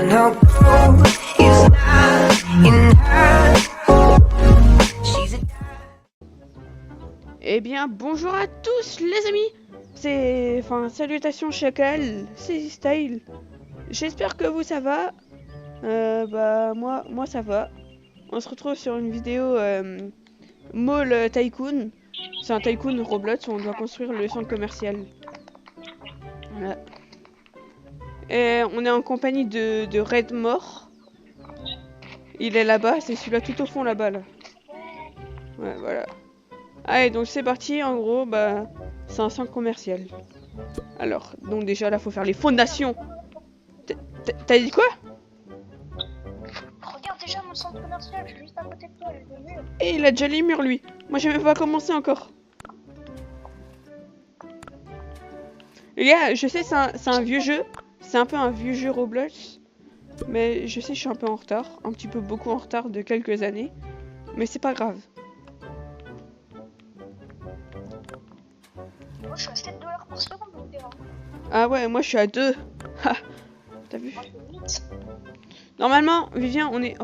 And her goal is not in her. She's a Eh bien, bonjour à tous les amis. Salutations Chacal, c'est Style. J'espère que vous ça va. Moi ça va. On se retrouve sur une vidéo Mall Tycoon. C'est un tycoon Roblox où on doit construire le centre commercial. Voilà. Et on est en compagnie de Redmore. Il est là-bas, c'est celui-là tout au fond là-bas là. Ouais, voilà. Allez, donc c'est parti, en gros, c'est un centre commercial. Alors, donc déjà là, faut faire les fondations. T'as dit quoi? Regarde déjà mon centre commercial, je suis juste à côté de toi, j'ai le mur. Et il a déjà les murs, lui. Moi, j'ai même pas commencé encore. Les gars, je sais, c'est un vieux jeu. C'est un peu un vieux jeu Roblox. Mais je sais, je suis un peu en retard. Un petit peu beaucoup en retard de quelques années. Mais c'est pas grave. Moi je suis à 7 $ par seconde au terrain. Ah ouais, moi, je suis à 2. Ha, t'as vu? Moi je suis 8. Normalement, Vivien, on est...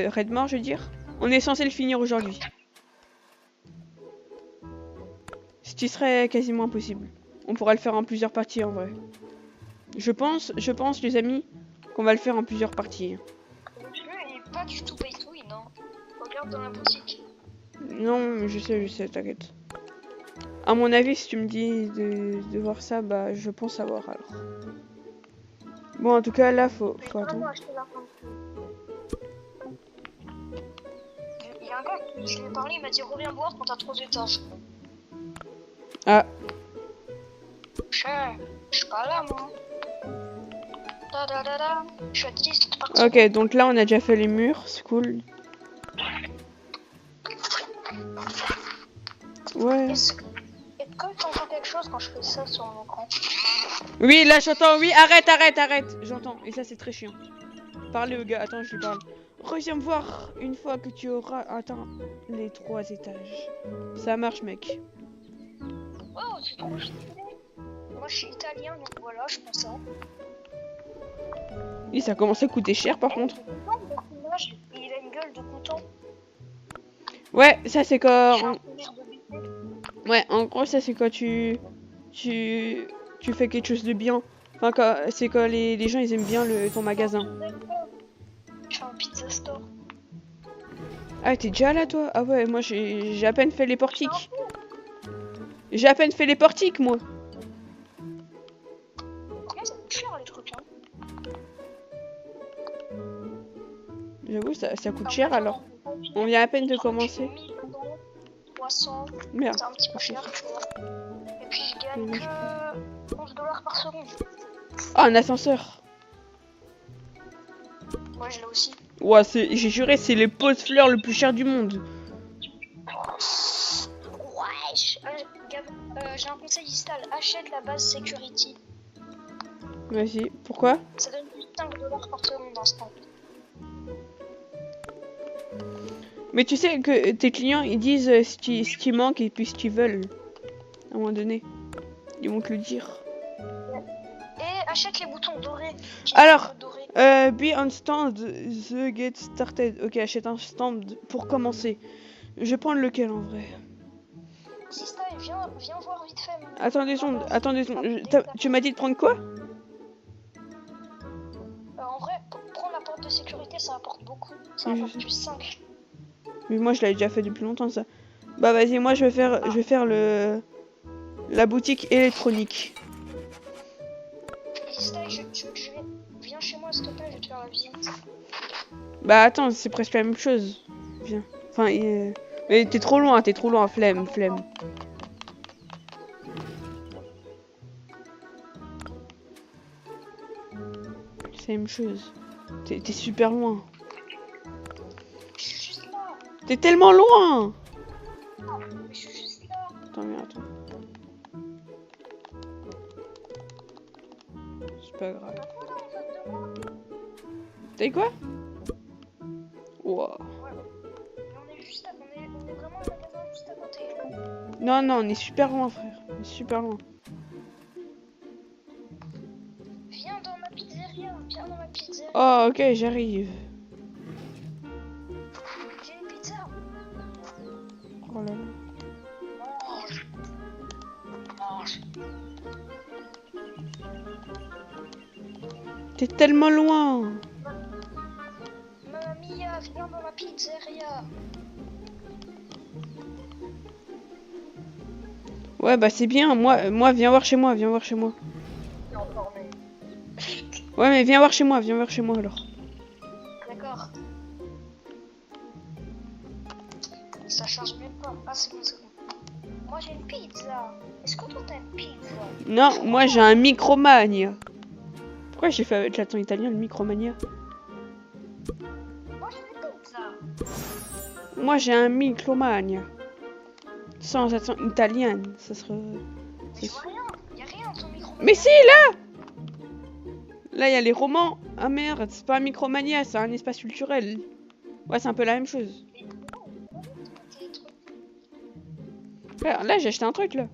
Redmore, je veux dire. On est censé le finir aujourd'hui. Ce qui serait quasiment impossible. On pourra le faire en plusieurs parties en vrai. Je pense les amis, qu'on va le faire en plusieurs parties. Le jeu est pas du tout pay to win, hein. Regarde dans la boutique. Non, je sais, t'inquiète. À mon avis, si tu me dis de voir ça, je pense savoir alors. Bon, en tout cas, là, faut attendre. Il y a un gars qui je lui ai parlé, il m'a dit reviens voir quand t'as 3 étages. Ah, Je suis pas là moi. Je suis à 10 par ok, donc là, on a déjà fait les murs, c'est cool. Ouais. Est-ce que t'entends quelque chose quand je fais ça sur mon écran? Oui, là, j'entends, oui, arrête, j'entends. Et ça, c'est très chiant. Parlez au gars, attends, je lui parle. Reviens me voir une fois que tu auras atteint les 3 étages. Ça marche, mec. Oh, c'est trop stylé. Moi je suis italien donc voilà, je fais ça. Et ça commence à coûter cher, par contre. Il a une gueule de content. Ouais, ça, c'est quand... J'ai un sourire de baiser. Ouais, en gros, ça, c'est quand tu fais quelque chose de bien. Enfin, c'est quand les gens, ils aiment bien ton magasin. Je fais un pizza store. Ah, t'es déjà là, toi? Ah ouais, moi, j'ai à peine fait les portiques. J'ai à peine fait les portiques, moi. Comment ça coûte cher les trucs hein? J'avoue, ça coûte cher, alors. On vient à peine de commencer. 300, Merde. c'est un petit peu cher, tu vois. Et puis je gagne que 11 $ par seconde. Ah, un ascenseur. Moi je l'ai aussi. Ouais, j'ai juré, c'est les pots de fleurs le plus cher du monde. Wesh j'ai un conseil Istal, achète la base security. Vas-y, pourquoi? Ça donne plus de 5 $ par seconde instant. Mais tu sais que tes clients, ils disent ce qui manque et puis ce qu'ils veulent. À un moment donné. Ils vont te le dire. Et achète les boutons dorés. Alors, Dorés. be on stand, the get started. Ok, achète un stand pour commencer. Je vais prendre lequel en vrai? Sista, viens voir vite fait. Attendez, tu m'as dit de prendre quoi? En vrai, prendre la porte de sécurité, ça apporte beaucoup. Ça apporte plus 5. Mais moi je l'avais déjà fait depuis longtemps ça. Bah vas-y, moi je vais faire la boutique électronique. Sista, viens chez moi s'il te plaît, je vais te faire la visite. Bah attends, c'est presque la même chose. Viens. Enfin, mais t'es trop loin, flemme. C'est la même chose. T'es super loin. Je suis juste là. T'es tellement loin. Mais je suis juste là. Attends. C'est pas grave. T'as dit quoi? Wow. Ouais. Mais on est juste on est vraiment au magasin juste à côté. Non, on est super loin, frère. On est super loin. Viens dans ma pizzeria. Viens dans ma pizzeria. Oh, ok, j'arrive. J'ai une pizza. Oh là là. Mange. Mange. T'es tellement loin. Mamma mia, viens dans ma pizzeria. Ouais, bah c'est bien. Moi, viens voir chez moi, viens voir chez moi. Non, mais... Ouais, mais viens voir chez moi alors. D'accord. Ça charge même pas. Ah, c'est bon, c'est bon. Moi, j'ai une pizza. Est-ce que toi, t'as une pizza? Non, moi j'ai un Micromania. Pourquoi j'ai fait avec l'accent italien le Micromania? Moi, j'ai une pizza. Moi j'ai un Micromania. Sans accent italien, ça serait... Mais je vois rien. Y'a rien dans ton micro. Mais si, là! Là, il y a les romans. Ah merde, c'est pas un Micromania, c'est un espace culturel. Ouais, c'est un peu la même chose. Là, j'ai acheté un truc, là.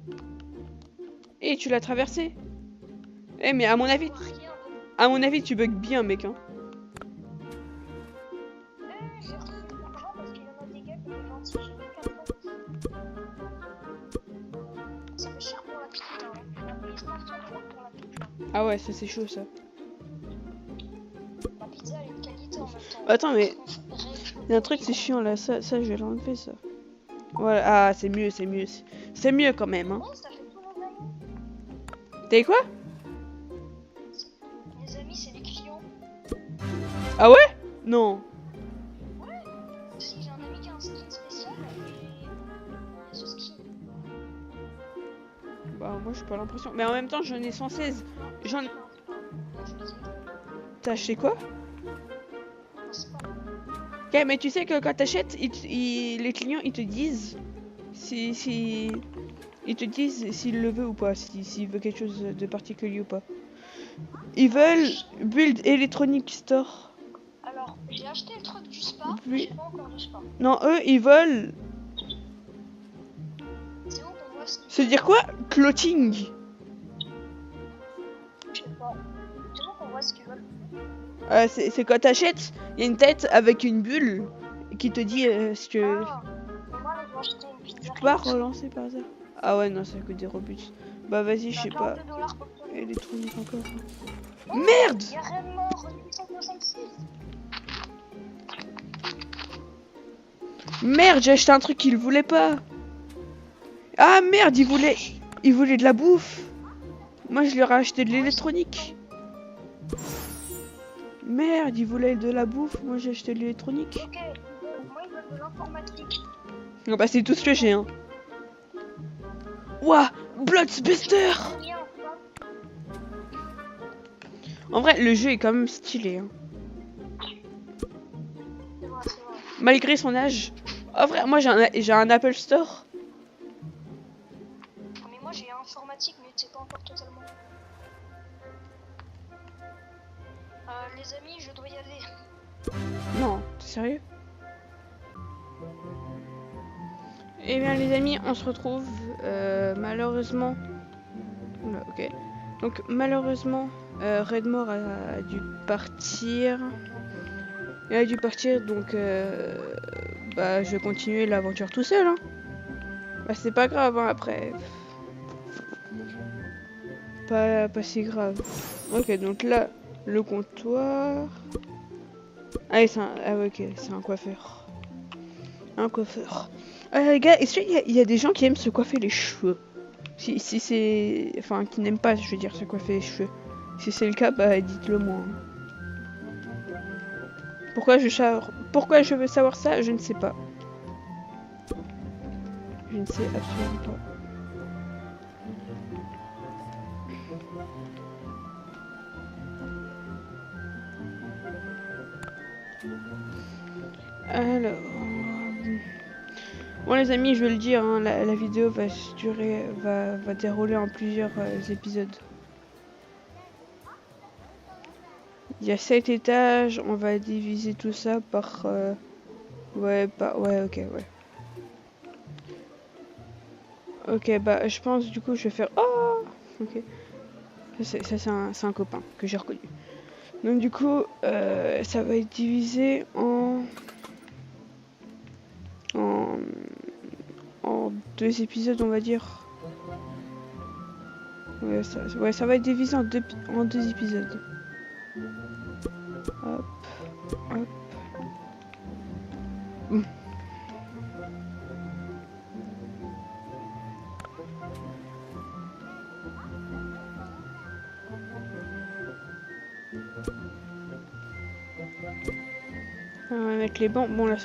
Et tu l'as traversé. Eh, mais à mon avis, tu bugs bien, mec, hein. J'ai reçu de l'argent parce qu'il y en a des gars qui étaient gentils. J'ai mis 4 euros. Ça fait cher pour la pizza. Hein. On a payé 500 euros pour la pizza. Ah ouais, ça c'est chaud, ça. La pizza, elle est de qualité en même temps. Attends, mais il y a un truc, c'est chiant, là. Ça, je vais l'enlever, ça. Voilà, ah, c'est mieux. C'est mieux, quand même, hein. Oh, ça fait tous nos amis. T'as dit quoi? Mes amis, c'est les clients. Ah ouais? Non. Si j'ai un ami qui a un skin spécial et il y a ce skin. Bah, moi, j'ai pas l'impression. Mais en même temps, j'en ai 116. J'en... T'as acheté quoi? Ok, mais tu sais que quand t'achètes, les clients, ils te disent ils te disent s'ils le veulent ou pas, s'ils veulent quelque chose de particulier ou pas. Ils veulent Build Electronic Store. Alors, j'ai acheté le truc du spa, Oui. j'ai pas encore du spa. Non, eux, ils veulent... C'est où qu'on voit ce qu'ils Se dire quoi? Clothing. Je sais pas. C'est où qu'on voit ce qu'ils veulent. C'est quand t'achètes, il y a une tête avec une bulle qui te dit ce que... Ah, moi, j'ai acheté une pizza. Tu peux pas relancer par hasard? Ah ouais, non, ça coûte des Robux. Bah vas-y, je sais pas. $42 pour le truc. Électronique encore. Oh, Merde! y'a rien de mort, 866. Merde, j'ai acheté un truc qu'il voulait pas. Ah merde, il voulait de la bouffe. Moi, je lui ai acheté de l'électronique. Merde, il voulait de la bouffe. Moi, j'ai acheté de l'électronique. Ok, moi, ils veulent de l'informatique. Ah bah, c'est tout ce que j'ai, hein. Ouah, Bloodbuster. Rien, ça. En vrai, le jeu est quand même stylé, hein. C'est vrai, c'est vrai. Malgré son âge. En vrai, moi, j'ai un Apple Store. Mais moi, j'ai informatique, mais c'est pas encore totalement. Les amis, je dois y aller. Non, t'es sérieux? Eh bien les amis, on se retrouve malheureusement. Oula, ok. Donc malheureusement, Redmore a dû partir. Il a dû partir, donc bah je vais continuer l'aventure tout seul. Hein. Bah c'est pas grave hein, après. Pas si grave. Ok, donc là le comptoir. Ah, ouais, ok, c'est un coiffeur. Un coiffeur. Les gars, est-ce qu'il y a des gens qui aiment se coiffer les cheveux? Si c'est... Enfin, qui n'aiment pas, je veux dire, se coiffer les cheveux. Si c'est le cas, bah dites-le moi. Pourquoi je veux savoir ça? Je ne sais pas. Je ne sais absolument pas. Alors... Bon les amis, je vais le dire, hein, la vidéo va se durer, va dérouler en plusieurs épisodes. Il y a 7 étages, on va diviser tout ça par... ouais, ok, ouais. Ok, bah je pense du coup je vais faire... Oh ok. Ça c'est un copain que j'ai reconnu. Donc du coup, ça va être divisé en, en 2 épisodes, on va dire. Ouais, ça va être divisé en deux épisodes. Hop, hop. On va mettre les bancs. Bon là,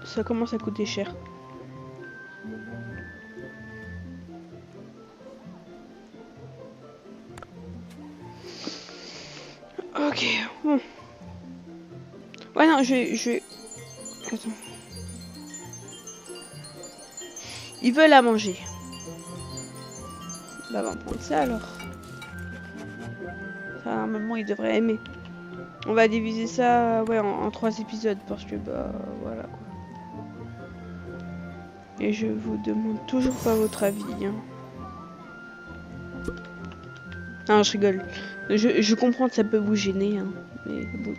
ça commence à coûter cher. Ok, bon. Ouais, non, je vais... Attends. Ils veulent à manger. Bah, on va prendre ça alors. Ça, normalement, ils devraient aimer. On va diviser ça, ouais, en 3 épisodes parce que, bah, voilà quoi. Et je vous demande toujours pas votre avis, hein. Non, je rigole. Je comprends que ça peut vous gêner, hein, mais bon.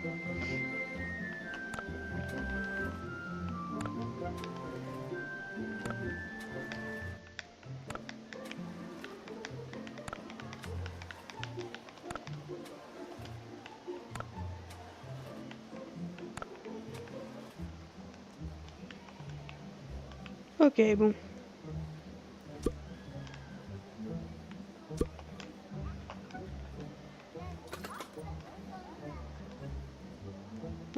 Ok, bon.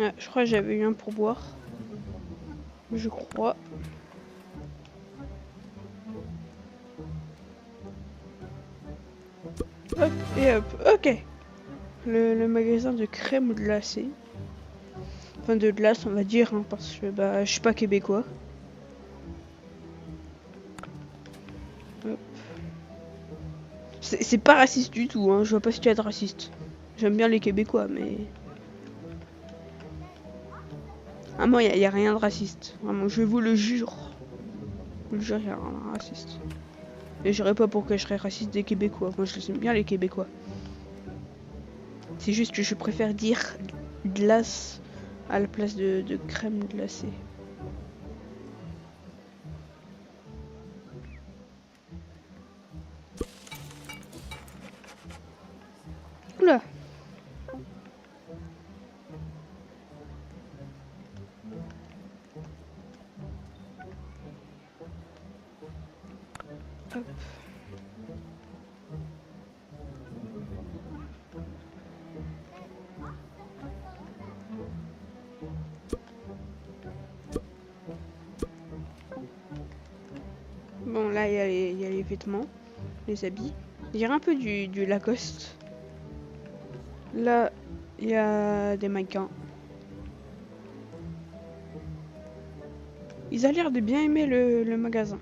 Ah, je crois que j'avais eu un pourboire. Je crois. Hop et hop. Ok. Le magasin de crème glacée. Enfin de glace on va dire, hein, parce que bah je suis pas québécois. Hop. C'est pas raciste du tout, hein. Je vois pas si tu es raciste. J'aime bien les Québécois, mais... Ah moi y a rien de raciste. Vraiment, je vous le jure. Je vous le jure, y a rien de raciste. Et j'irais pas pour que je serais raciste des Québécois. Moi je les aime bien les Québécois. C'est juste que je préfère dire glace à la place de crème glacée. Oula. Hop. Bon là il y a les vêtements, les habits. Il y a un peu du Lacoste. Là il y a des mannequins. Ils ont l'air de bien aimer le magasin.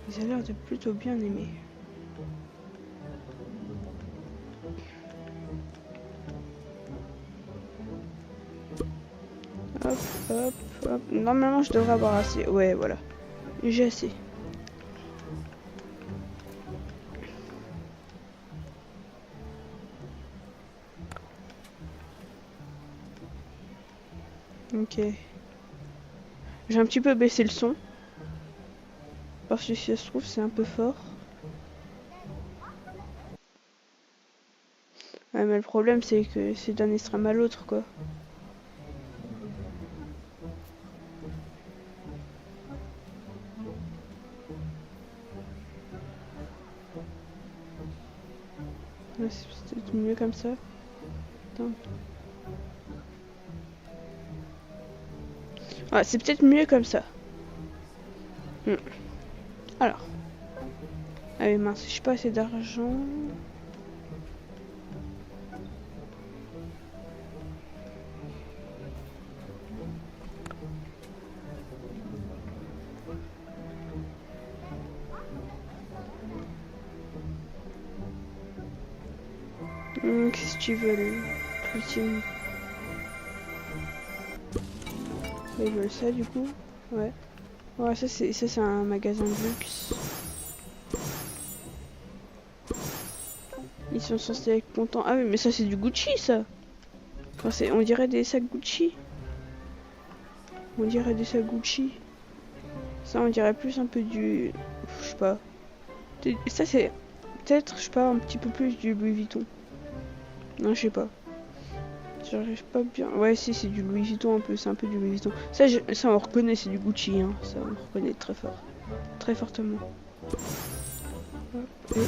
Ils ont l'air de plutôt bien aimer. Hop, hop, hop. Normalement, je devrais avoir assez. Ouais, voilà. J'ai assez. Ok. J'ai un petit peu baissé le son. Parce que si ça se trouve, c'est un peu fort. Ouais, mais le problème, c'est que c'est d'un extrême à l'autre, quoi. Ouais, c'est peut-être mieux comme ça. Attends. Ouais, c'est peut-être mieux comme ça. Alors. Ah oui, mince, j'ai pas assez d'argent. Qu'est-ce que tu veux, le ultime? Ils veulent ça, du coup? Ouais. Ouais, ça c'est un magasin de luxe. sont censés être contents. Ah oui, mais ça c'est du Gucci ça. Enfin, on dirait des sacs Gucci. On dirait des sacs Gucci. Ça on dirait plus un peu du... Je sais pas. Ça c'est peut-être, je sais pas, un petit peu plus du Louis Vuitton. Non, je sais pas. J'arrive pas bien. Ouais, si, c'est du Louis Vuitton un peu. C'est un peu du Louis Vuitton. Ça, ça on reconnaît, c'est du Gucci. Hein. Ça, on reconnaît très fort. Très fortement. Hop, et hop.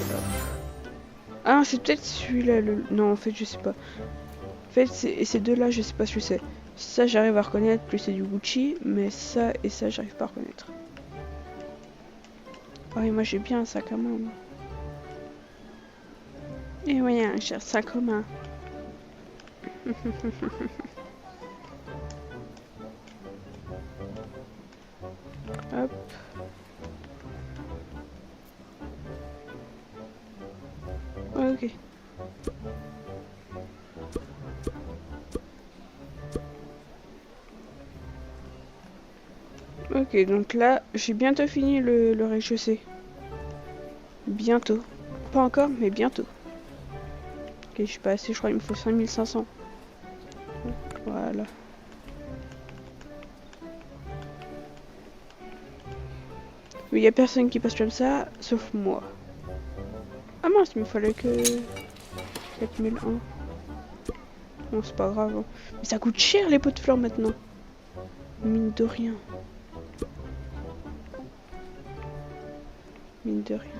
Ah, c'est peut-être celui-là. Non, en fait, je sais pas. En fait, ces deux-là, je sais pas ce que c'est. Ça, j'arrive à reconnaître, plus c'est du Gucci. Mais ça et ça, j'arrive pas à reconnaître. Ah oui, moi, j'ai bien un sac à main. Moi. Et ouais, un sac à main. Hop. Ok. Ok, donc là, j'ai bientôt fini le rez-de-chaussée. Bientôt. Pas encore, mais bientôt. Ok, je suis pas assez, je crois qu'il me faut 5500. Voilà. Mais il y a personne qui passe comme ça, sauf moi. Ah mince, il me fallait que 4001. Bon, c'est pas grave. Hein. Mais ça coûte cher les pots de fleurs maintenant. Mine de rien. Mine de rien.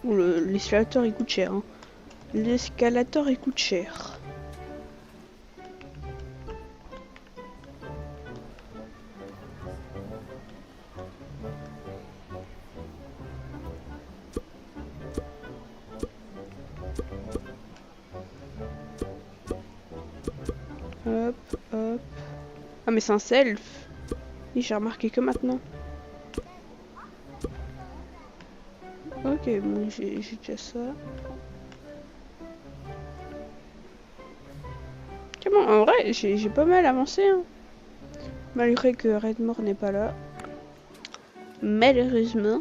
Oh, l'escalator il coûte cher. Hein. L'escalator il coûte cher. Hop, hop. Ah mais c'est un self. Oui, j'ai remarqué que maintenant. Ok, bon, j'ai déjà ça. Bon, en vrai, j'ai pas mal avancé. Hein. Malgré que Redmore n'est pas là. Malheureusement.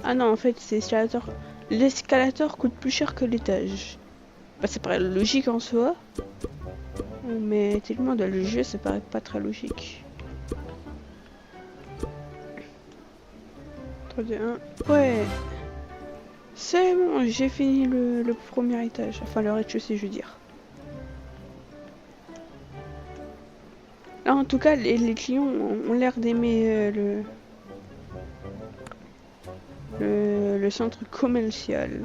Ah non, en fait, c'est l'escalator. L'escalator coûte plus cher que l'étage. Bah, ça paraît logique en soi. Mais tellement dans le jeu, ça paraît pas très logique. 3, 2, 1. Ouais. C'est bon, j'ai fini le premier étage. Enfin, le rez-de-chaussée, je veux dire. Là, en tout cas, les clients ont l'air d'aimer le centre commercial.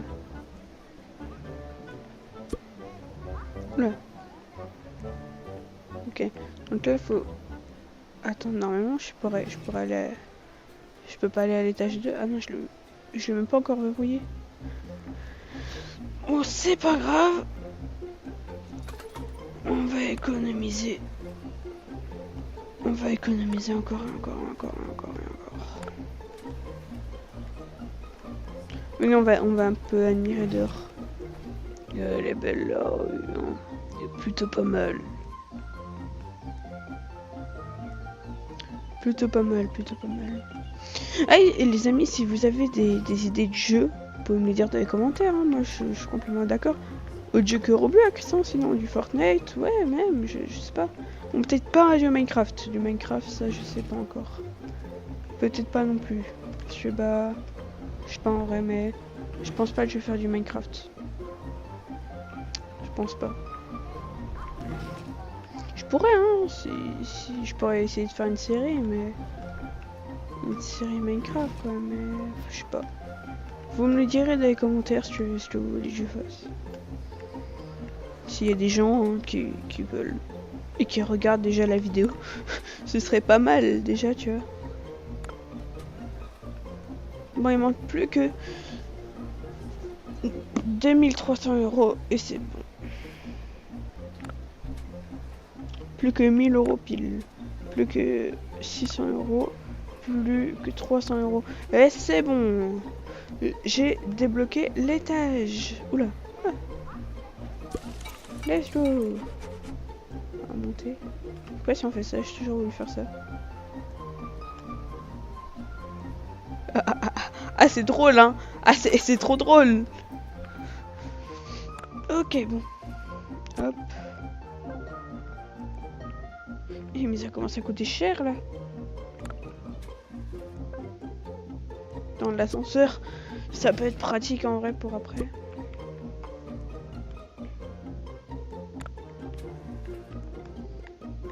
Là. Ok. Donc là, il faut... Attends, normalement, je pourrais aller... Je peux pas aller à l'étage 2. Ah non, je l'ai même pas encore verrouillé. Bon, c'est pas grave. On va économiser. On va économiser encore. Mais on va un peu admirer dehors. Elle est belle là, plutôt pas mal. Plutôt pas mal. Ah et les amis, si vous avez des idées de jeux, vous pouvez me les dire dans les commentaires. Hein. Moi, je suis complètement d'accord. Autre jeu que Roblox, hein, sinon du Fortnite, ouais, même, je sais pas. Bon, peut-être pas un jeu Minecraft. Du Minecraft, ça, je sais pas encore. Peut-être pas non plus. Je sais pas en vrai, mais je pense pas que je vais faire du Minecraft. Je pense pas. Je pourrais, hein, si je pourrais essayer de faire une série, mais... Une série Minecraft, quoi, mais... Je sais pas. Vous me le direz dans les commentaires ce que vous voulez que je fasse. S'il y a des gens hein, qui veulent et qui regardent déjà la vidéo, ce serait pas mal déjà, tu vois. Bon, il manque plus que 2300 € et c'est bon. Plus que 1000 € pile. Plus que 600 €. Plus que 300 €. Et c'est bon. J'ai débloqué l'étage. Oula. Ah. Let's go. On va monter. Pourquoi si on fait ça, j'ai toujours voulu faire ça. Ah, c'est drôle, hein. Ah, c'est trop drôle. Ok, bon. Hop. Eh, mais ça commence à coûter cher, là. Dans l'ascenseur, ça peut être pratique en vrai pour après.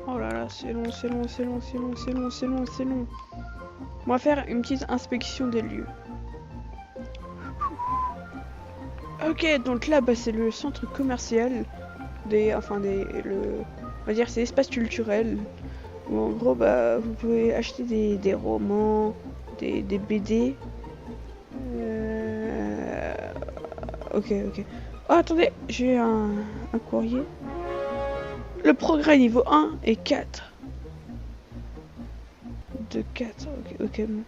Oh là là, c'est long, c'est long, c'est long, c'est long, c'est long, c'est long, c'est long. On va faire une petite inspection des lieux. Ok, donc là, bah, c'est le centre commercial on va dire c'est l'espace culturel où en gros, bah, vous pouvez acheter des romans, des BD. Ok, ok. Oh, attendez, j'ai un courrier. Le progrès niveau 1 et 4. De 4, ok, bon.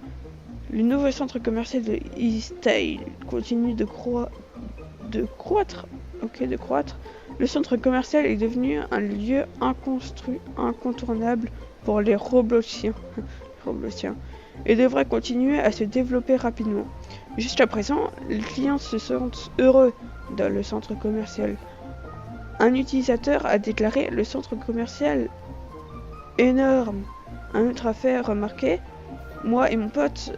Le nouveau centre commercial de E-Style continue de croître. Ok, de croître. Le centre commercial est devenu un lieu incontournable pour les Robloxiens. Et devrait continuer à se développer rapidement. Jusqu'à présent, les clients se sentent heureux dans le centre commercial. Un utilisateur a déclaré le centre commercial énorme. Un autre a fait remarquer, moi et mon pote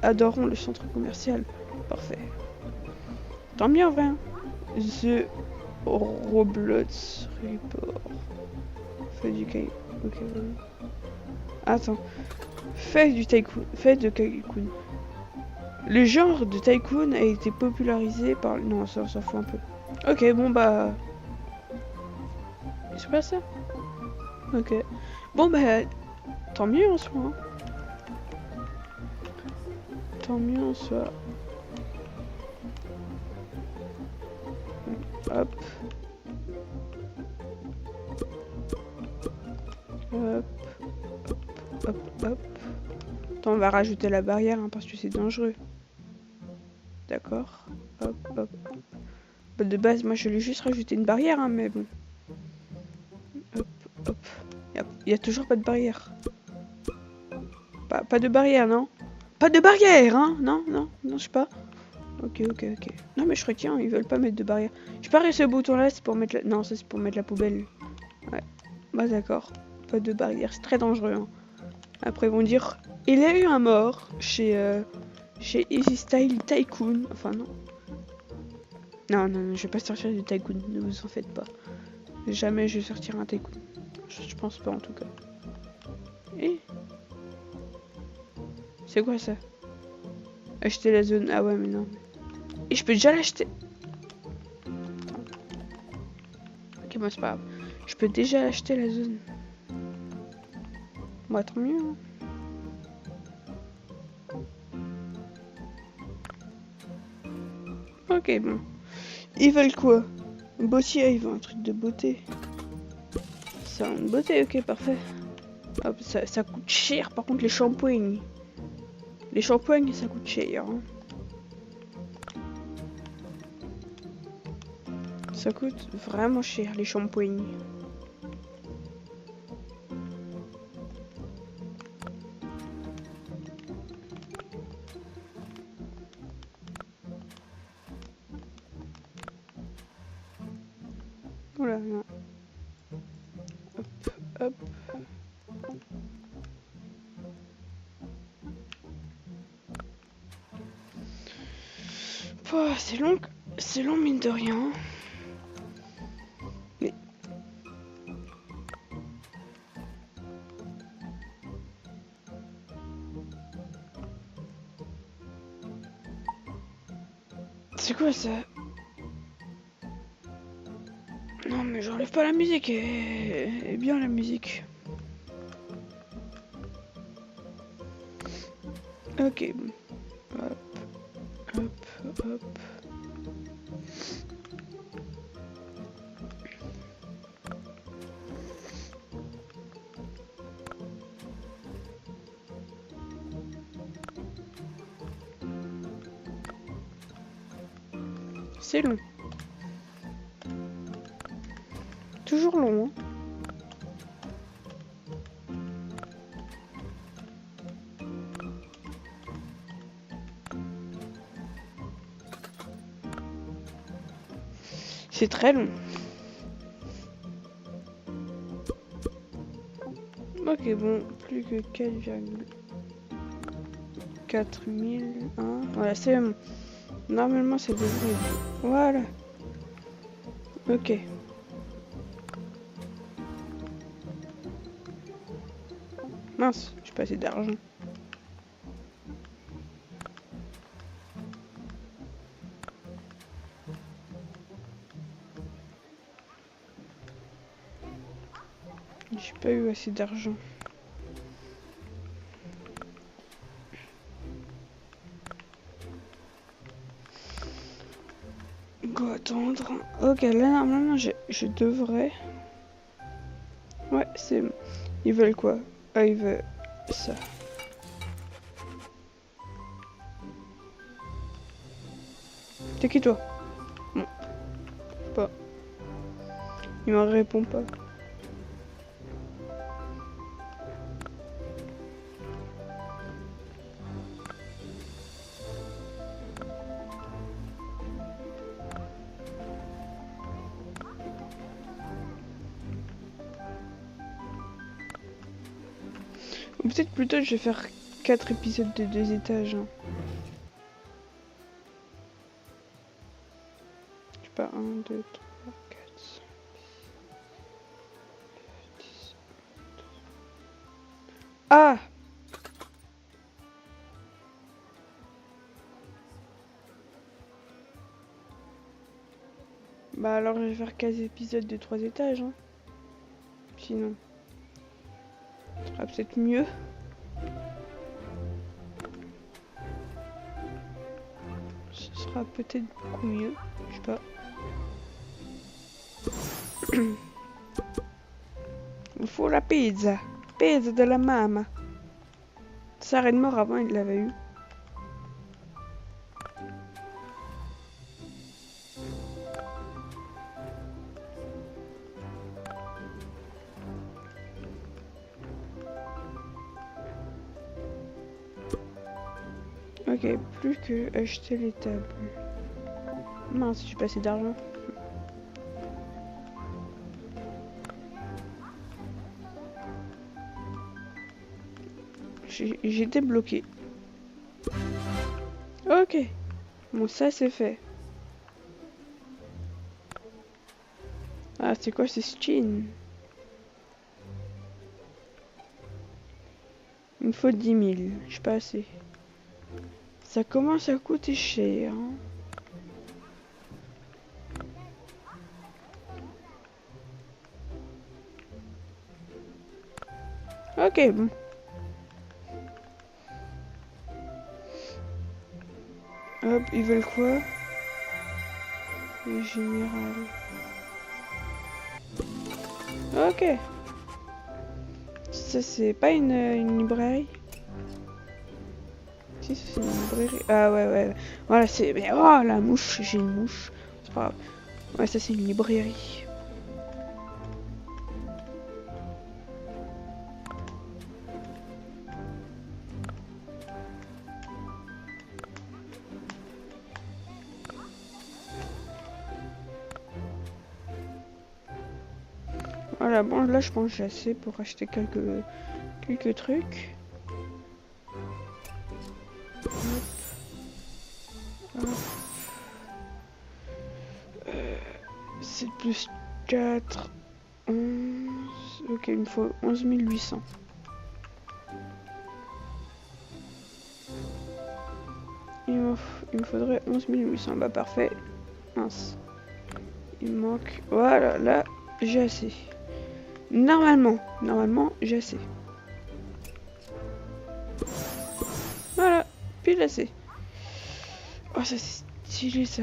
adorons le centre commercial. Parfait. Tant mieux en vrai. The Roblox Report. Fait du tycoon. Ok, voilà. Attends. Fait de tycoon. Le genre de tycoon a été popularisé par... Non, ça s'en fout un peu. Ok, bon bah... C'est pas ça. Ok. Bon bah... Tant mieux en soi. Hein. Tant mieux en soi. Hop. Hop. Hop, hop. Attends, on va rajouter la barrière hein, parce que c'est dangereux. D'accord. Hop, hop. Bah, de base, moi je voulais juste rajouter une barrière, hein, mais bon. Hop, hop. Y a toujours pas de barrière. Pas de barrière, non? Pas de barrière, hein? Non, je sais pas. Ok. Non, mais je retiens, ils veulent pas mettre de barrière. Je parie ce bouton-là, c'est pour mettre la... Non, ça c'est pour mettre la poubelle. Ouais. Bah d'accord. Pas de barrière, c'est très dangereux. Hein. Après, ils vont dire... Il y a eu un mort chez Easy Style Tycoon. Enfin, non. Non, je vais pas sortir du Tycoon, ne vous en faites pas. Jamais je vais sortir un Tycoon. Je pense pas en tout cas. Et... C'est quoi ça? Acheter la zone. Ah ouais, mais non. Et je peux déjà l'acheter. Ok, bon, c'est pas grave. Je peux déjà acheter la zone. Bon, tant mieux. Hein. Ok, bon. Ils veulent quoi? Beauté, ils veulent un truc de beauté. C'est une beauté, ok, parfait. Hop, ça coûte cher, par contre, les shampoings. Les shampoings, ça coûte cher. Hein. Ça coûte vraiment cher, les shampoings. Oula, non. Hop. Oh, c'est long mine de rien. Mais... C'est quoi ça? Non mais j'enlève pas la musique, et bien la musique. Ok, bon. Hop. C'est long. Toujours long, hein. C'est très long. Ok, bon, plus que 4,4001. Voilà, c'est bon. Normalement, ça devrait être... Voilà. Ok. Mince, j'ai pas assez d'argent. J'ai pas eu assez d'argent. On va attendre. Ok, là normalement je devrais... Ouais, c'est bon. Ils veulent quoi? Ah, ils veulent ça. T'es qui toi? Bon. Pas. Il me répond pas. Ou peut-être plutôt je vais faire 4 épisodes de 2 étages. Hein. Je sais pas, 1, 2, 3, 4, 5, 10. Ah! Bah alors je vais faire 15 épisodes de 3 étages. Hein. Sinon. Ce sera peut-être mieux. Ce sera peut-être beaucoup mieux. Je sais pas. Il faut la pizza. Pizza de la mama. Sa reine mort avant il l'avait eu. Ok, plus que acheter les tables. Mince, j'ai pas assez d'argent. J'ai débloqué. Ok. Bon, ça c'est fait. Ah, c'est quoi ce skin? Il me faut 10 000. J'ai pas assez. Ça commence à coûter cher. Hein. Ok, bon. Hop, ils veulent quoi? Le général. Ok. Ça, c'est pas une librairie? Si, c'est une librairie. Ah ouais, ouais. Voilà, c'est... Mais oh, la mouche, j'ai une mouche. C'est pas grave. Ouais, ça, c'est une librairie. Voilà, bon, là, je pense que j'ai assez pour acheter quelques trucs. Hop. Hop. 7 plus 4, 11... Ok, il me faut 11 800. Il me faudrait 11 800. Bah, parfait. Mince. Il me manque... Voilà, là, j'ai assez. Normalement, j'ai assez. Voilà, pile assez. Oh, ça c'est stylé ça.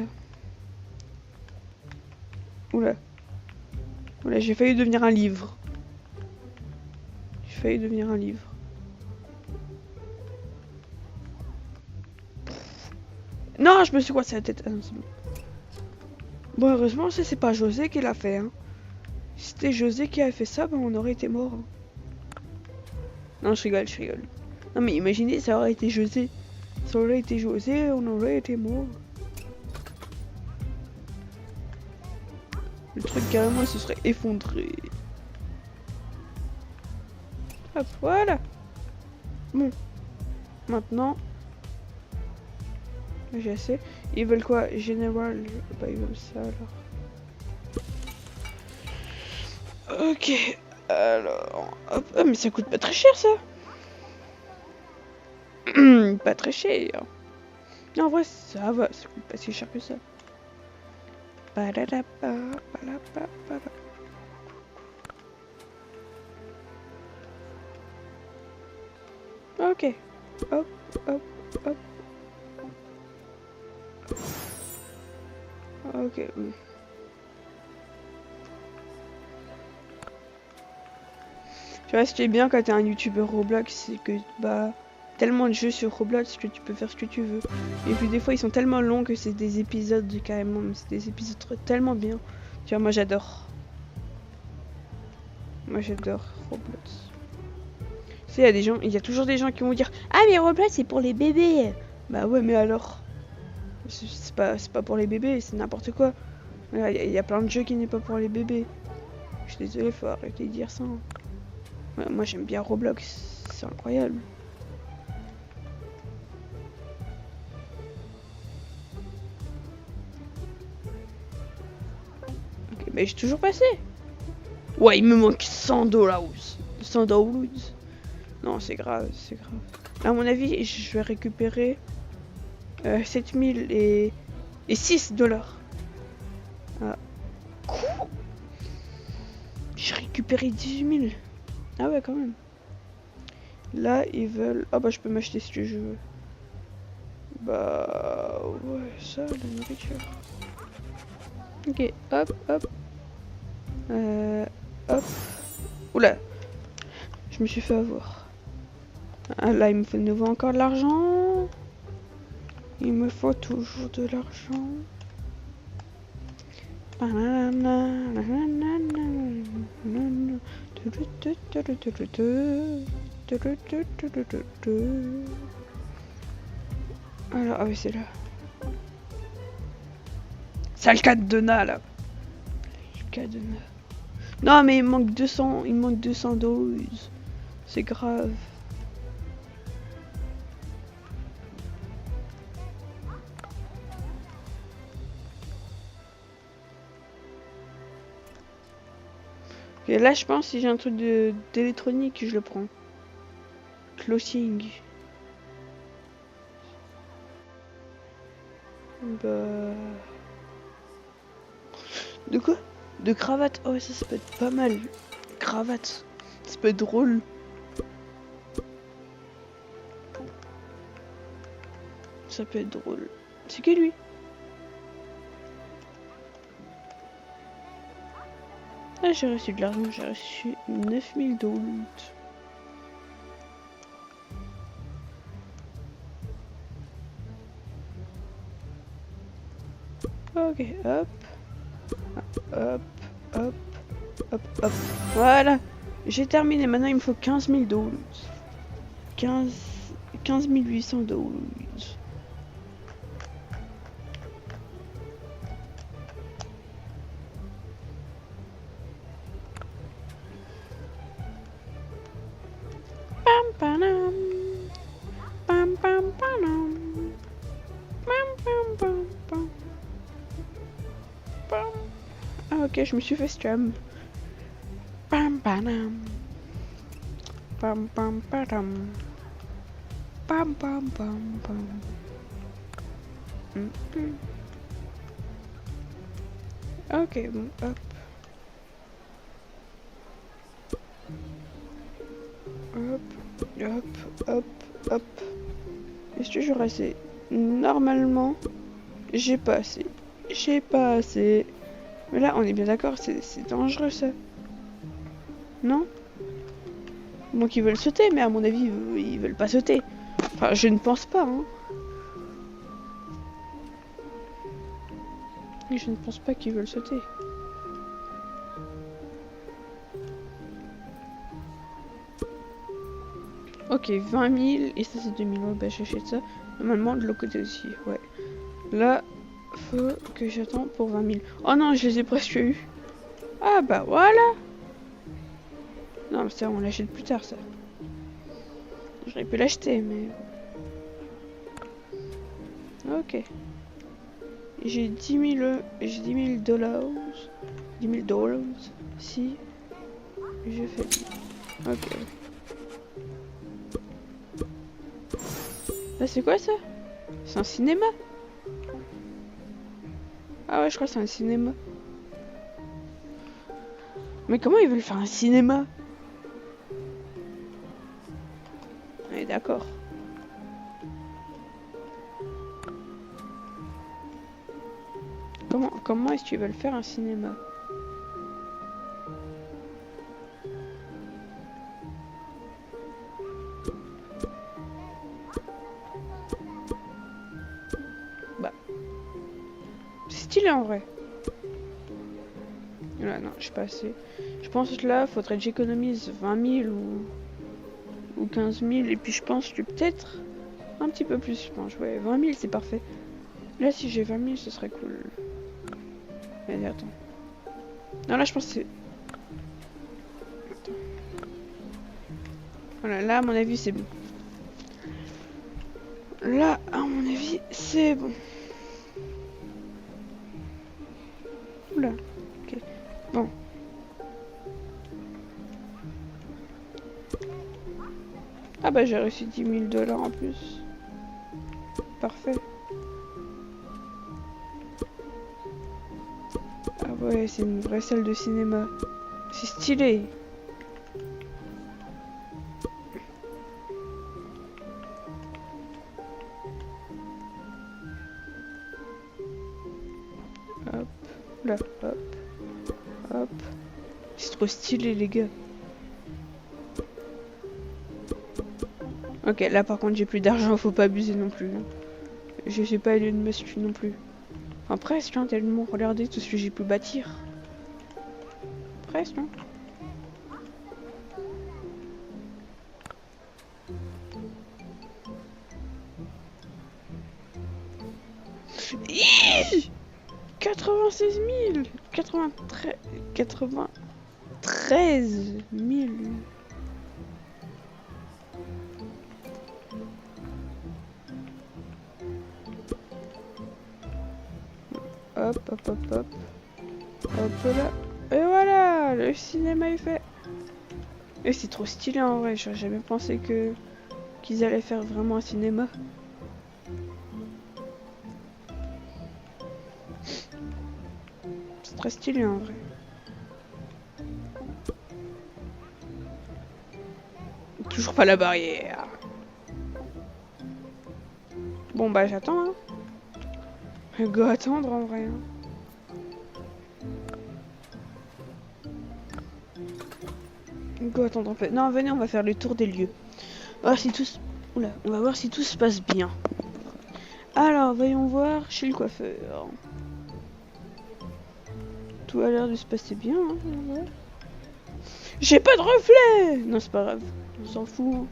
Oula. Oula, j'ai failli devenir un livre. J'ai failli devenir un livre. Non, je me suis coincé la tête. Ah non, c'est bon. Bon, heureusement, ça c'est pas José qui l'a fait. Hein. Si c'était José qui avait fait ça, ben on aurait été mort. Hein. Non, je rigole, je rigole. Non, mais imaginez, ça aurait été José. Ça aurait été José, on aurait été mort. truc carrément se serait effondré. Hop, voilà. Bon. Maintenant. J'ai assez. Ils veulent quoi? Général. Bah ils veulent ça alors. Ok. Alors. Hop. Ah mais ça coûte pas très cher ça. Pas très cher. Non, en vrai ça va. Ça coûte pas si cher que ça. Ok. Hop, hop, hop. Ok. Tu vois, ce qui est bien quand t'es un youtubeur Roblox, c'est que bah tellement de jeux sur Roblox que tu peux faire ce que tu veux. Et puis des fois ils sont tellement longs que c'est des épisodes carrément, mais c'est des épisodes tellement bien. Tu vois, moi j'adore. Moi j'adore Roblox. Tu sais, il y a toujours des gens qui vont dire ah mais Roblox c'est pour les bébés. Bah ouais mais alors c'est pas pour les bébés, c'est n'importe quoi. Il y a plein de jeux qui n'est pas pour les bébés. Je suis désolée, faut arrêter de dire ça. Ouais, moi j'aime bien Roblox, c'est incroyable. Ok, mais j'ai toujours passé. Ouais, il me manque 100 $. 100 $. Non, c'est grave, c'est grave. À mon avis, je vais récupérer 7000 et 6 $. Ah. Quoi? J'ai récupéré 18 000. Ah ouais, quand même. Là, ils veulent... Ah bah, je peux m'acheter ce que je veux. Bah... Ouais, ça, la nourriture. Ok, hop, hop. Hop. Oula. Je me suis fait avoir. Ah, là, il me faut de nouveau encore de l'argent. Il me faut toujours de l'argent. Alors, ah oui, c'est là. C'est le cadenas là. Le cadenas. Non, mais il manque 200 $. C'est grave. Et là, je pense si j'ai un truc d'électronique, je le prends. Clothing. Bah... De quoi? De cravate. Oh, ça peut être pas mal. Cravate. Ça peut être drôle. Ça peut être drôle. C'est que lui. Ah, j'ai reçu de l'argent. J'ai reçu 9000 $. Ok, hop. Hop, hop, hop, hop. Voilà. J'ai terminé. Maintenant, il me faut 15 000 $. 15 800 $. Pam pam pam pam pam pam pam pam pam. Ah ok, je me suis fait strum. Pam pam pam pam pam pam pam pam pam. Ok, bon, hop. Hop, hop, hop, hop. Est-ce que j'aurai assez? Normalement, j'ai pas assez. J'ai pas assez. Mais là, on est bien d'accord, c'est dangereux ça. Non? Donc ils veulent sauter, mais à mon avis, ils veulent pas sauter. Enfin, je ne pense pas, hein. Je ne pense pas qu'ils veulent sauter. Ok, 20 000 et ça c'est 2000. Ouais, bah j'achète ça. Normalement, de l'autre côté aussi, ouais. Là, faut que j'attends pour 20 000. Oh non, je les ai presque eu. Ah bah voilà. Non mais ça on l'achète plus tard ça. J'aurais pu l'acheter mais... Ok. J'ai 10 000 dollars. 10 000 dollars. Si je fais... Ok. Là c'est quoi ça? C'est un cinéma? Ah ouais je crois que c'est un cinéma. Mais comment ils veulent faire un cinéma? Ouais d'accord. Comment est-ce qu'ils veulent faire un cinéma? Bah. C'est stylé en vrai. Là, non, je suis pas assez. Je pense que là, faudrait que j'économise 20 000 ou 15 000. Et puis je pense que peut-être un petit peu plus, je pense. Ouais, 20 000 c'est parfait. Là, si j'ai 20 000, ce serait cool. Allez, attends. Non, là, je pense que c'est... Attends. Voilà, là, à mon avis, c'est bon. Là, à mon avis, c'est bon. Oula. Ok. Bon. Ah bah, j'ai reçu 10 000 dollars en plus. Parfait. Ah ouais, c'est une vraie salle de cinéma. C'est stylé. Hop, là, hop, hop. C'est trop stylé, les gars. Ok, là par contre j'ai plus d'argent, faut pas abuser non plus. Je suis pas Elon Musk non plus. Enfin presque, hein, tellement regardez tout ce que j'ai pu bâtir. Presque, hein. Hi 96 000 93 000. Hop, hop, hop, hop. Hop là. Et voilà, le cinéma est fait. Et c'est trop stylé en vrai, j'aurais jamais pensé qu'ils allaient faire vraiment un cinéma. C'est très stylé en vrai. Toujours pas la barrière. Bon bah j'attends hein. Go attendre en vrai. Hein. Go attendre en fait. Non venez on va faire le tour des lieux. On va voir si tout se... Oula, on va voir si tout se passe bien. Alors voyons voir chez le coiffeur. Tout a l'air de se passer bien. Hein, ouais. J'ai pas de reflet. Non c'est pas grave. On s'en fout.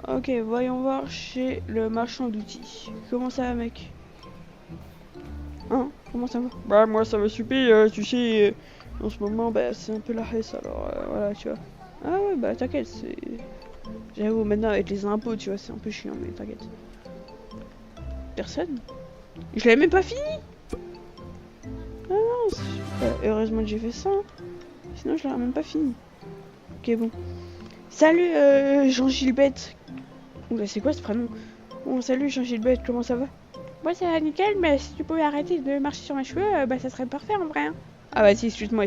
Hein. Ok voyons voir chez le marchand d'outils. Comment ça va mec? Hein? Comment ça va? Bah moi ça va super, tu sais, en ce moment bah c'est un peu la haisse alors voilà tu vois. Ah ouais bah t'inquiète c'est... J'avoue maintenant avec les impôts tu vois c'est un peu chiant mais t'inquiète. Personne? Je l'avais même pas fini! Ah non, heureusement que j'ai fait ça, hein. Sinon je l'aurais même pas fini. Ok bon. Salut Jean-Gilbert. Oula c'est quoi ce prénom? Bon salut Jean-Gilbert, comment ça va? Moi ça va nickel, mais si tu pouvais arrêter de marcher sur mes cheveux, bah ça serait parfait en vrai. Hein. Ah bah si, excuse-moi.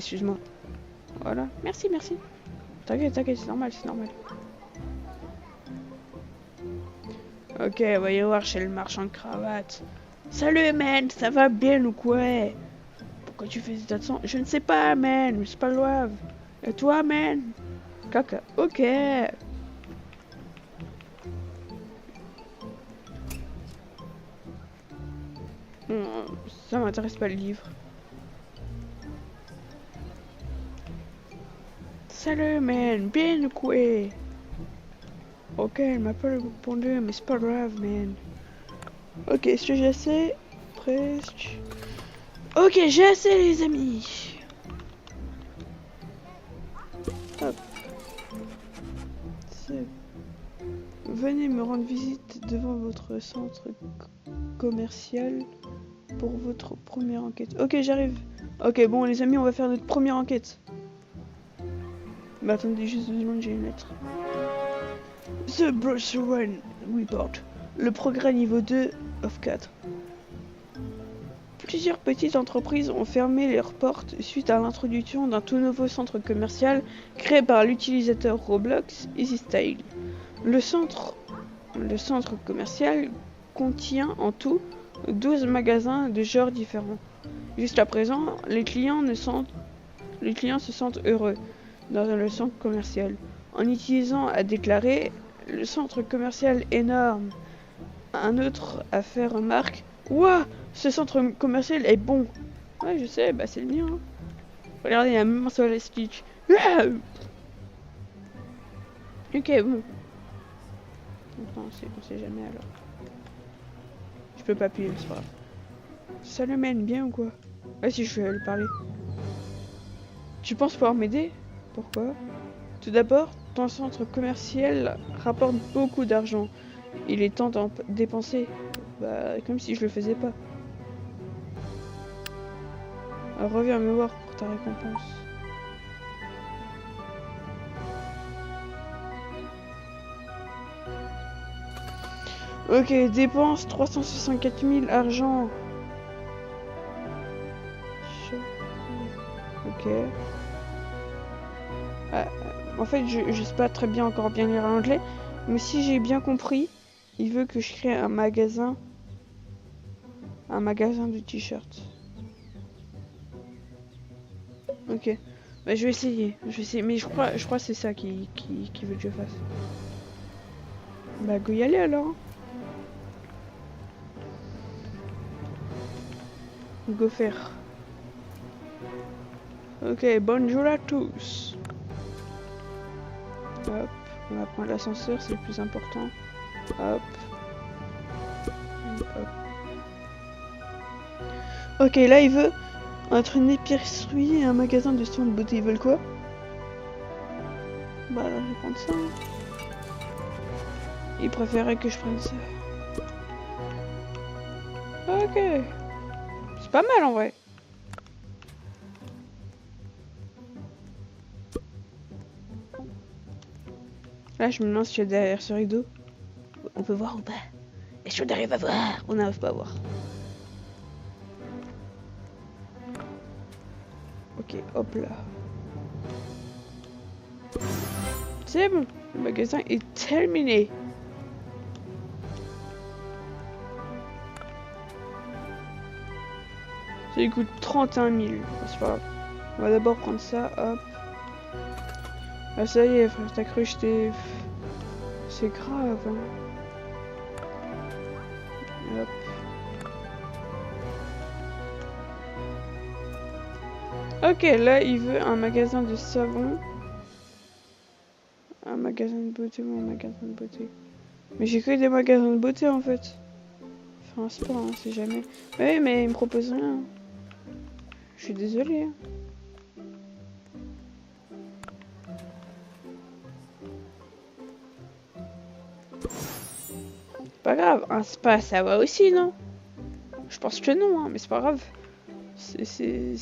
Voilà, merci. T'inquiète, c'est normal. Ok, voyons voir chez le marchand de cravates. Salut man, ça va bien ou quoi? Pourquoi tu fais cet accent? Je ne sais pas man, mais c'est pas grave. Et toi man? Caca, ok. Ça m'intéresse pas le livre. Salut man, bien ou quoi? Ok, elle m'a pas répondu, mais c'est pas grave man. Ok, est-ce que j'ai assez? Presque. Ok, j'ai assez les amis. Venez me rendre visite devant votre centre commercial pour votre première enquête. Ok, j'arrive. Ok, bon les amis, on va faire notre première enquête. Bah attendez juste 2 secondes, j'ai une lettre. The Bruce Wayne Report. Le progrès niveau 2 of 4. Plusieurs petites entreprises ont fermé leurs portes suite à l'introduction d'un tout nouveau centre commercial créé par l'utilisateur Roblox EasyStyle. Le centre commercial contient en tout 12 magasins de genres différents. Jusqu'à présent, les clients se sentent heureux dans le centre commercial. En utilisant à déclarer le centre commercial énorme. Un autre a fait remarque: Ouah, ce centre commercial est bon. Ouais, je sais, bah c'est le mien. Hein. Regardez, il y a même sur les Stitch. Ok, bon. Enfin, on sait jamais alors. Je peux pas appuyer, mais c'est pas grave. Ça le mène bien ou quoi? Ah si, je vais lui parler. Tu penses pouvoir m'aider? Pourquoi? Tout d'abord, ton centre commercial rapporte beaucoup d'argent. Il est temps d'en dépenser. Bah, comme si je le faisais pas. Alors, reviens me voir pour ta récompense. Ok, dépense 364 000 argent. Ok. En fait, je sais pas très bien encore bien lire l'anglais, mais si j'ai bien compris, il veut que je crée un magasin de t-shirts. Ok. Bah, je vais essayer, mais je crois que c'est ça qui veut que je fasse. Bah, go y aller alors. Go faire. Ok, bonjour à tous. Hop, on va prendre l'ascenseur, c'est le plus important. Hop. Hop. Ok, là il veut entre une épicerie et un magasin de soins de beauté. Ils veulent quoi? Bah alors je vais prendre ça. Il préférait que je prenne ça. Ok. C'est pas mal en vrai. Là je me lance, je suis derrière ce rideau. On peut voir ou pas? Est-ce qu'on arrive à voir? On n'arrive pas à voir. Ok, hop là. C'est bon, le magasin est terminé. Ça lui coûte 31 000. C'est pas grave. On va d'abord prendre ça, hop. Ah ça y est, frère, t'as cru que j'étais... C'est grave, hein. Hop. Ok, là, il veut un magasin de savon. Un magasin de beauté ou un magasin de beauté. Mais j'ai que des magasins de beauté, en fait. Enfin, c'est pas, hein, c'est jamais... Oui, mais il me propose rien. Je suis désolée. Hein. Pas grave, un spa ça va aussi, non? Je pense que non, hein, mais c'est pas grave. C'est...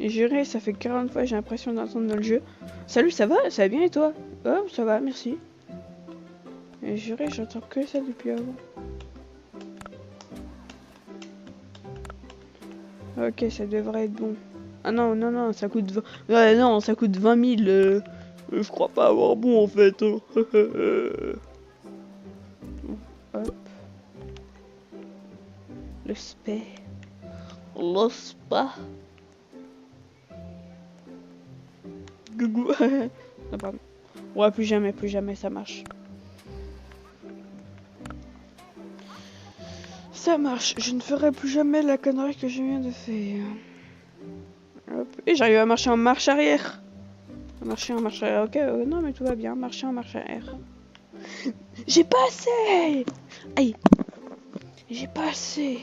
Et juré, ça fait 40 fois j'ai l'impression d'entendre dans le jeu. Salut, ça va? Ça va bien et toi? Oh, ça va, merci. Et juré, j'entends que ça depuis avant. Ok, ça devrait être bon. Ah non, non, non, ça coûte 20... Ouais, non, ça coûte 20 000. Je crois pas avoir bon en fait. Hein. Hop. Le spa. Le spa. Gougou. Non, pardon. Ouais, plus jamais ça marche. Ça marche, je ne ferai plus jamais la connerie que je viens de faire. Hop. Et j'arrive à marcher en marche arrière. Marcher en marche arrière, ok, non mais tout va bien, marcher en marche arrière. J'ai pas assez. Aïe. J'ai pas assez.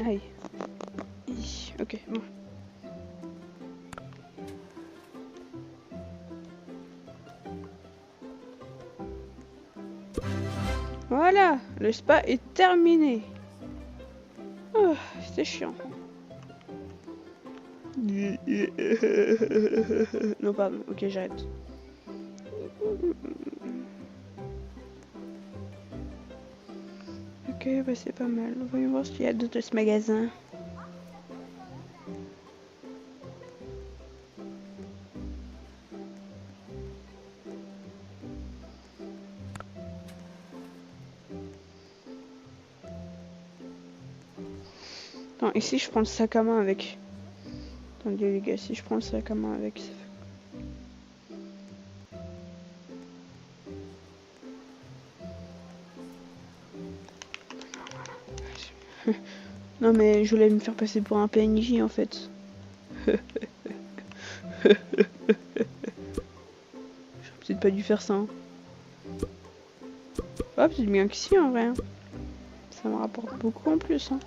Aïe. Ok, bon. Voilà, le spa est terminé. Oh, c'était chiant. Non, pardon, ok, j'arrête. Ok, bah c'est pas mal. Voyons voir ce qu'il y a d'autre de ce magasin. Attends, et si je prends le sac à main avec? Attendez les gars, si je prends le sac à main avec, ça fait... Non mais je voulais me faire passer pour un PNJ en fait. J'aurais peut-être pas dû faire ça. Hein. Ah, peut-être bien que si en vrai. Hein. Ça me rapporte beaucoup en plus. Hein.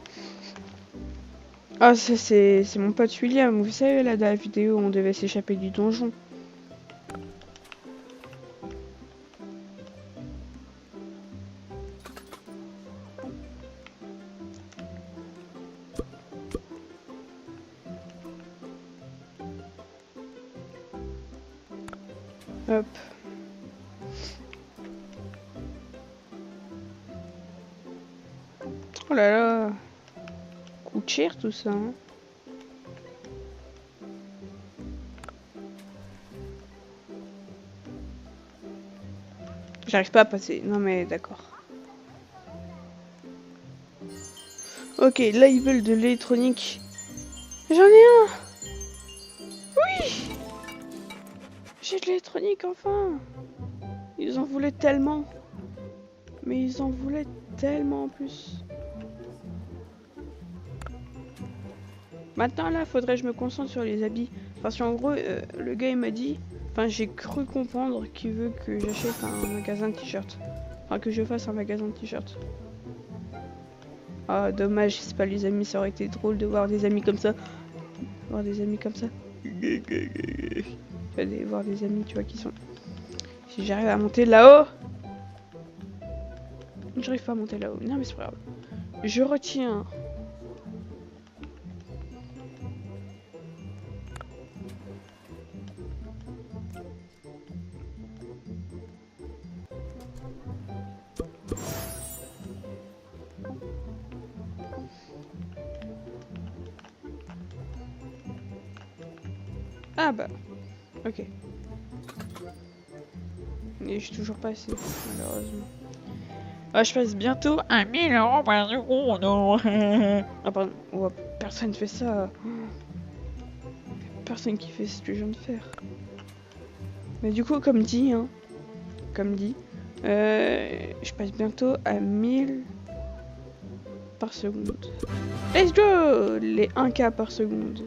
Ah, ça c'est mon pote William. Vous savez là dans la vidéo où on devait s'échapper du donjon. Hop. Oh là là. Coûte cher tout ça. Hein. J'arrive pas à passer. Non mais d'accord. Ok, là ils veulent de l'électronique. J'en ai un. Oui. J'ai de l'électronique enfin. Ils en voulaient tellement. Mais ils en voulaient tellement en plus. Maintenant là, faudrait que je me concentre sur les habits. Parce qu'en gros, le gars il m'a dit... Enfin, j'ai cru comprendre qu'il veut que j'achète un magasin de t-shirts. Enfin, que je fasse un magasin de t-shirts. Ah, dommage, c'est pas les amis, ça aurait été drôle de voir des amis comme ça. Voir des amis comme ça. Voir des amis, tu vois, qui sont... Si j'arrive à monter là-haut... J'arrive pas à monter là-haut. Non, mais c'est pas grave. Je retiens. Ah bah, ok. Mais je suis toujours pas assez, malheureusement. Ah, je passe bientôt à 1000 € par seconde. Ah pardon, oh, personne fait ça. Personne qui fait ce que je viens de faire. Mais du coup, comme dit, hein, je passe bientôt à 1000 par seconde. Let's go! Les 1K par seconde.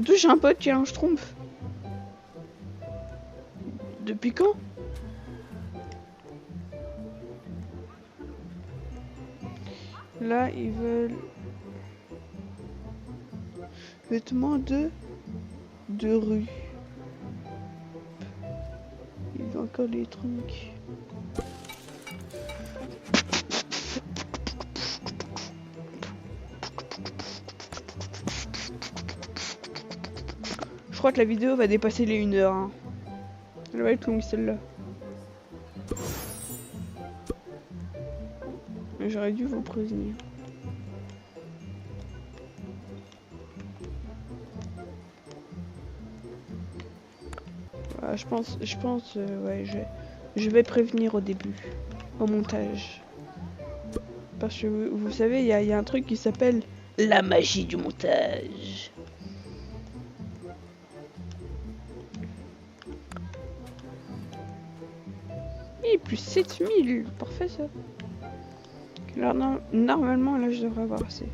D'où j'ai un pote qui a un schtroumpf. Depuis quand? Là, ils veulent... Vêtements de rue. Il veut encore l'électronique. Je crois que la vidéo va dépasser les 1 heure. Hein. Elle va être longue celle-là. J'aurais dû vous prévenir. Je pense, ouais, je vais prévenir au début, au montage. Parce que vous savez, il y a un truc qui s'appelle la magie du montage. Et plus 7000, parfait ça. Alors normalement là je devrais avoir assez.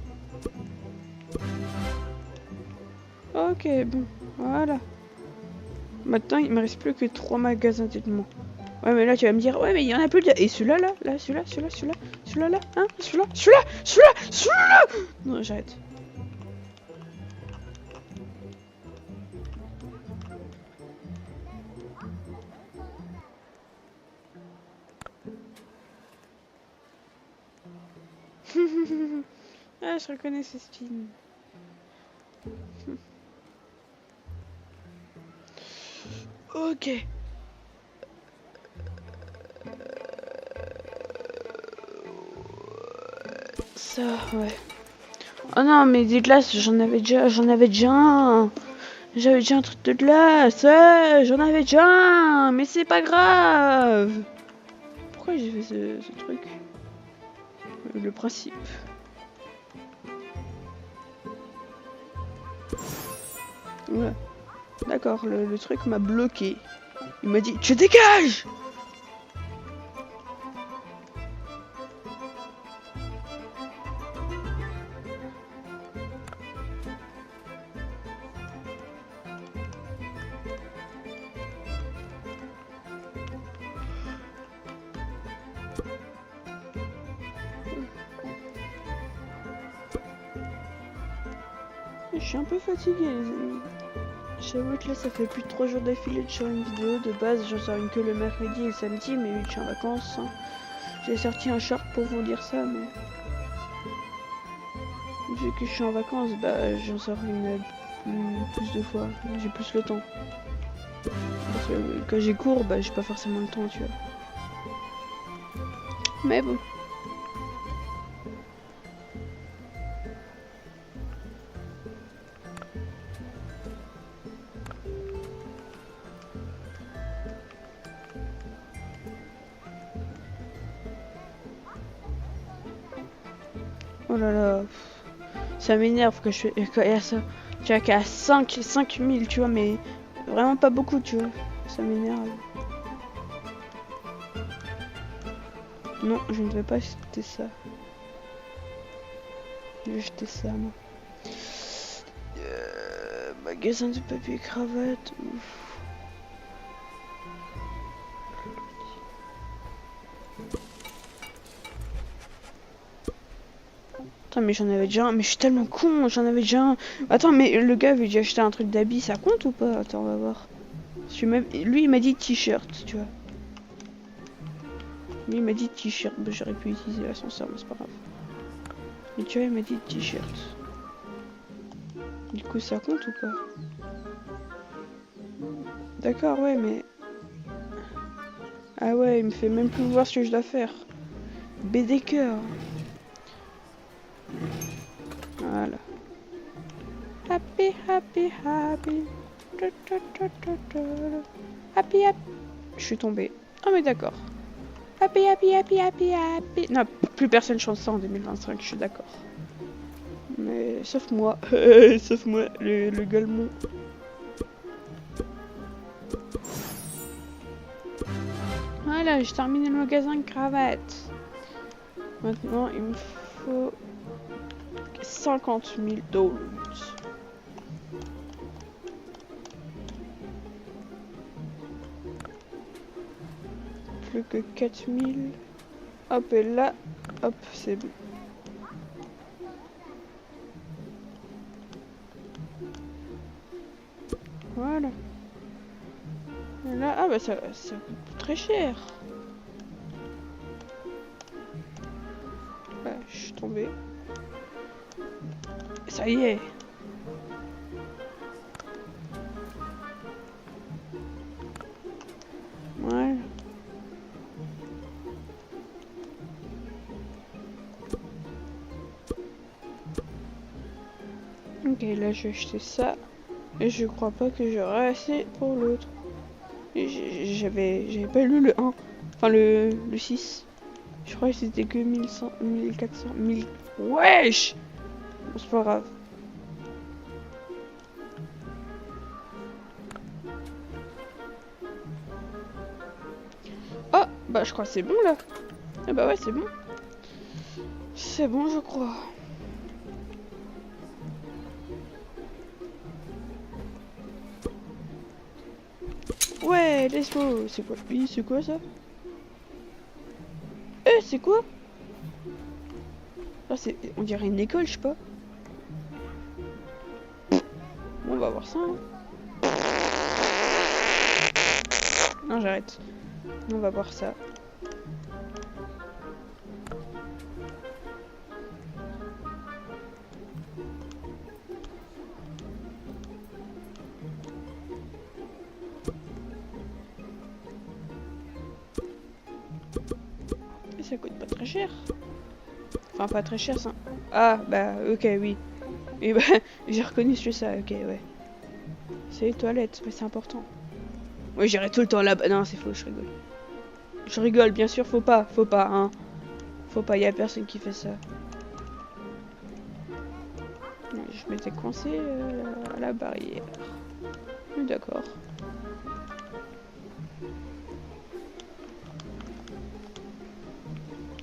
Ok, bon, voilà. Maintenant il me reste plus que 3 magasins d'équipements. Ouais, mais là, tu vas me dire, ouais, mais il y en a plus de... Et celui-là, là, celui-là, là, hein, celui-là. Non, j'arrête. Ah, je reconnais ce film. Ok. Ça, ouais. Oh non, mais des glaces, j'en avais déjà un. J'avais déjà un truc de glace, ouais, j'en avais déjà un, mais c'est pas grave. Pourquoi j'ai fait ce truc? Le principe. Ouais. D'accord, le truc m'a bloqué. Il m'a dit, tu dégages! Je suis un peu fatiguée, les amis. J'avoue que là, ça fait plus de 3 jours d'affilée sur une vidéo. De base, j'en sors une que le mercredi et le samedi, mais vu que je suis en vacances, hein, j'ai sorti un short pour vous dire ça, mais... Vu que je suis en vacances, bah, j'en sors une plus de fois. J'ai plus le temps. Parce que quand j'ai cours, bah, j'ai pas forcément le temps, tu vois. Mais bon. Oh là là. Ça m'énerve que je fais... Il y a ça. Tu vois qu'à 5000, tu vois, mais vraiment pas beaucoup, tu vois. Ça m'énerve. Non, je ne vais pas jeter ça. Je vais jeter ça, moi. Magasin de papier cravate. Ouf. Attends, mais j'en avais déjà un. Mais je suis tellement con, j'en avais déjà un. Attends, mais le gars veut déjà acheter un truc d'habit, ça compte ou pas? Attends, on va voir. Lui, il m'a dit t-shirt, tu vois. Lui, il m'a dit t-shirt. Bah, j'aurais pu utiliser l'ascenseur, mais c'est pas grave. Mais tu vois, il m'a dit t-shirt. Du coup, ça compte ou pas? D'accord, ouais, mais... Ah ouais, il me fait même plus voir ce que je dois faire. BD cœur. Voilà. Happy, happy, happy. Happy, happy. Je suis tombée. Ah mais d'accord. Happy, happy, happy, happy, happy. Non, plus personne chante ça en 2025, je suis d'accord. Mais sauf moi. Sauf moi, le gueulemon. Voilà, j'ai terminé le magasin de cravates. Maintenant, il me faut 50 000 $. Plus que 4000. Hop, et là, hop, c'est bon. Voilà. Et là, ah bah ça coûte très cher. Ouais, je suis tombée. Ça y est. Voilà. Ok, là j'ai acheté ça. Et je crois pas que j'aurai assez pour l'autre. J'avais pas lu le 1. Enfin le 6. Je crois que c'était que 1100, 1400, 1000. Wesh! Bon, c'est pas grave. Oh! Bah je crois que c'est bon là. Ah bah ouais, c'est bon. C'est bon, je crois. Ouais, laisse-moi. C'est quoi? Oui, c'est quoi ça? Eh, c'est quoi? Ah, on dirait une école, je sais pas. Bon, on va voir ça. Hein. Non, j'arrête. On va voir ça. Et ça coûte pas très cher. Enfin, pas très cher, ça. Ah, bah, ok, oui. Et bah, j'ai reconnu ça, ok, ouais. C'est les toilettes, mais c'est important. Ouais, j'irai tout le temps là-bas. Non, c'est faux, je rigole. Je rigole, bien sûr, faut pas, hein. Faut pas, y a personne qui fait ça. Je m'étais coincé à la barrière. D'accord.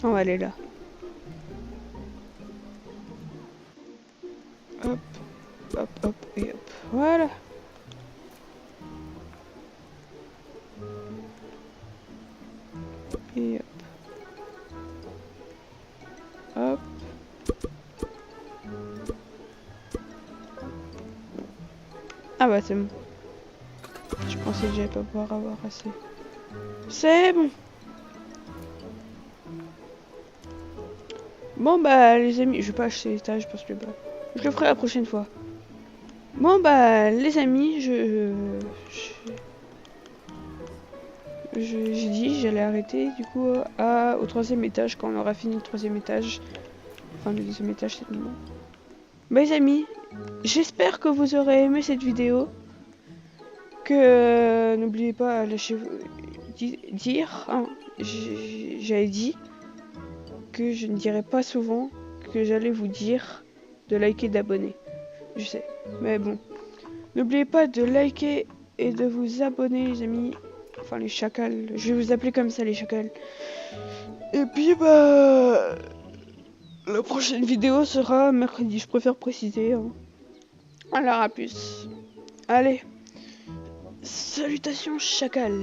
On va aller là. Hop, hop, hop, et hop. Voilà. Et hop. Hop. Ah bah c'est bon. Je pensais que j'allais pas pouvoir avoir assez. C'est bon. Bon bah les amis, je vais pas acheter l'étage parce que bah je le ferai la prochaine fois. Bon bah les amis, j'ai dit j'allais arrêter du coup au troisième étage quand on aura fini le troisième étage. Enfin le deuxième étage c'est le moment. Bah les amis, j'espère que vous aurez aimé cette vidéo. Que n'oubliez pas lâcher dire hein, j'avais dit que je ne dirais pas souvent que j'allais vous dire de liker, d'abonner. Je sais, mais bon. N'oubliez pas de liker et de vous abonner les amis. Enfin les chacals, je vais vous appeler comme ça les chacals. Et puis bah la prochaine vidéo sera mercredi, je préfère préciser. Hein. Alors à plus. Allez. Salutations chacal.